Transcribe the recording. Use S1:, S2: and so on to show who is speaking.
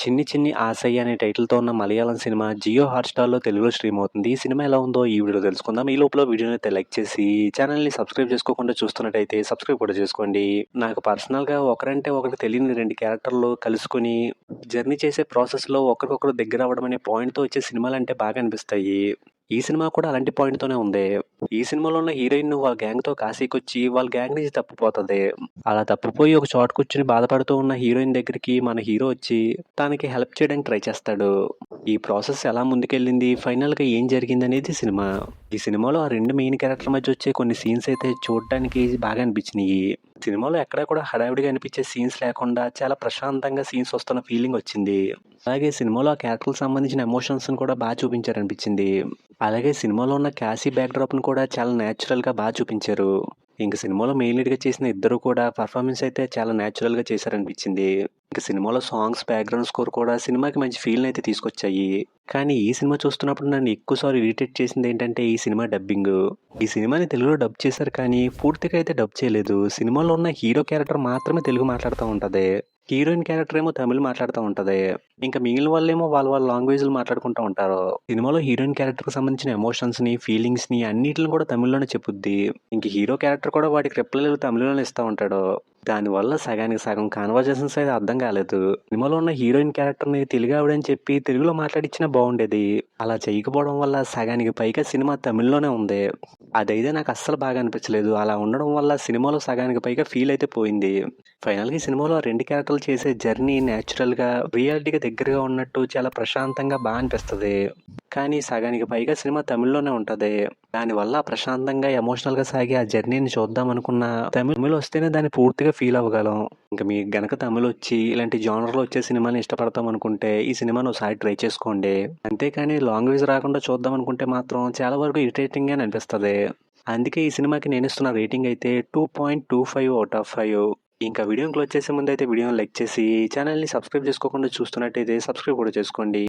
S1: 'చిన్ని చిన్ని ఆశయ్య' అనే టైటిల్‌తో ఉన్న మలయాళం సినిమా జియో హాట్‌స్టార్‌లో తెలుగులో స్ట్రీమ్ అవుతుంది. ఈ సినిమా ఎలా ఉందో ఈ వీడియోలో తెలుసుకుందాం. ఈ లోపల వీడియోనైతే లైక్ చేసి ఛానెల్‌ని సబ్స్క్రైబ్ చేసుకోకుండా చూస్తున్నట్టయితే సబ్స్క్రైబ్ కూడా చేసుకోండి. నాకు పర్సనల్‌గా ఒకరంటే ఒకరికి తెలియని 2 క్యారెక్టర్‌లు కలుసుకొని జర్నీ చేసే ప్రాసెస్‌లో ఒకరికొకరు దగ్గరవ్వడం అనే పాయింట్‌తో వచ్చే సినిమాలంటే బాగా అనిపిస్తాయి. ఈ సినిమా కూడా అలాంటి పాయింట్‌తోనే ఉంది. ఈ సినిమాలో ఉన్న హీరోయిన్ వాళ్ళ గ్యాంగ్‌తో కాశీకొచ్చి వాళ్ళ గ్యాంగ్ నుంచి తప్పిపోతది. అలా తప్పిపోయి ఒక చోట కూర్చొని బాధపడుతూ ఉన్న హీరోయిన్ దగ్గరికి మన హీరో వచ్చి తనకి హెల్ప్ చేయడానికి ట్రై చేస్తాడు. ఈ ప్రాసెస్ ఎలా ముందుకెళ్ళింది, ఫైనల్‌గా ఏం జరిగిందనేది సినిమా. ఈ సినిమాలో ఆ 2 మెయిన్ క్యారెక్టర్ల మధ్య వచ్చే కొన్ని సీన్స్ అయితే చూడడానికి బాగా అనిపించినియి. సినిమాలో ఎక్కడా కూడా హడావిడిగా అనిపించే సీన్స్ లేకుండా చాలా ప్రశాంతంగా సీన్స్ వస్తున్న ఫీలింగ్ వచ్చింది. అలాగే సినిమాలో ఆ క్యారెక్టర్‌కి సంబంధించిన ఎమోషన్స్‌ని కూడా చూపించారనిపించింది. అలాగే సినిమాలో ఉన్న క్యాసీ బ్యాక్‌డ్రాప్‌ని కూడా చాలా నేచురల్‌గా చూపించారు. ఇంక సినిమాలో మెయిన్ లీడ్‌గా చేసిన ఇద్దరు కూడా పెర్ఫార్మెన్స్ అయితే చాలా నేచురల్‌గా చేశారనిపించింది. ఇంక సినిమాలో సాంగ్స్, బ్యాక్‌గ్రౌండ్ స్కోర్ కూడా సినిమాకి మంచి ఫీల్‌నయితే తీసుకొచ్చాయి. కానీ ఈ సినిమా చూస్తున్నప్పుడు నన్ను ఎక్కువ సార్లు ఇరిటేట్ చేసిందేంటంటే ఈ సినిమా డబ్బింగు. ఈ సినిమాని తెలుగులో డబ్ చేశారు కానీ పూర్తిగా అయితే డబ్ చేయలేదు. సినిమాలో ఉన్న హీరో క్యారెక్టర్ మాత్రమే తెలుగు మాట్లాడుతా ఉంటది. హీరోయిన్ క్యారెక్టర్ ఏమో తమిళ్ మాట్లాడుతా ఉంటది. ఇంకా మిగిలిన వాళ్ళేమో వాళ్ళ లాంగ్వేజ్‌లు మాట్లాడుకుంటా ఉంటారు. సినిమాలో హీరోయిన్ క్యారెక్టర్‌కి సంబంధించిన ఎమోషన్స్‌ని, ఫీలింగ్స్‌ని అన్నిటిని కూడా తమిళ్‌లోనే చెప్పుద్ది. ఇంక హీరో క్యారెక్టర్ కూడా వాటికి రిప్లైలు తమిళ్‌లోనే ఇస్తా ఉంటాడు. దానివల్ల సగానికి సగం కన్వర్జేషన్స్ అయితే అర్థం కాలేదు. సినిమాలో ఉన్న హీరోయిన్ క్యారెక్టర్‌ని తెలుగు ఆవిడని చెప్పి తెలుగులో మాట్లాడిచ్చినా బాగుండేది. అలా చేయకపోవడం వల్ల సగానికి పైగా సినిమా తమిళ్‌లోనే ఉంది. అదైతే నాకు అస్సలు బాగా అనిపించలేదు. అలా ఉండడం వల్ల సినిమాలో సగానికి పైగా ఫీల్ అయితే పోయింది. ఫైనల్‌గా ఈ సినిమాలో ఆ 2 క్యారెక్టర్లు చేసే జర్నీ నేచురల్‌గా, రియాలిటీకి దగ్గరగా ఉన్నట్టు చాలా ప్రశాంతంగా అనిపిస్తది. కానీ సగానికి పైగా సినిమా తమిళ్‌లోనే ఉంటది. దానివల్ల ప్రశాంతంగా, ఎమోషనల్‌గా సాగే ఆ జర్నీని చూద్దామనుకున్నా తమిళ్ వస్తేనే దాన్ని పూర్తిగా ఫీల్ అవ్వగలం. ఇంక మీకు గనక తమిళొచ్చి ఇలాంటి జోనర్‌లో వచ్చే సినిమాని ఇష్టపడతాం అనుకుంటే ఈ సినిమాని ఒకసారి ట్రై చేసుకోండి. అంతేకాని లాంగ్వేజ్ రాకుండా చూద్దాం అనుకుంటే మాత్రం చాలా వరకు ఇరిటేటింగ్‌గానే అనిపిస్తది. అందుకే ఈ సినిమాకి నేనిస్తున్న రేటింగ్ అయితే 2.25 ఔట్ ఆఫ్ 5. ఇంకా వీడియోని క్లోజ్ చేసే ముందైతే వీడియోని లైక్ చేసి ఛానల్‌ని సబ్స్క్రైబ్ చేసుకోకుండా చూస్తున్నట్టయితే సబ్స్క్రైబ్ కూడా చేసుకోండి.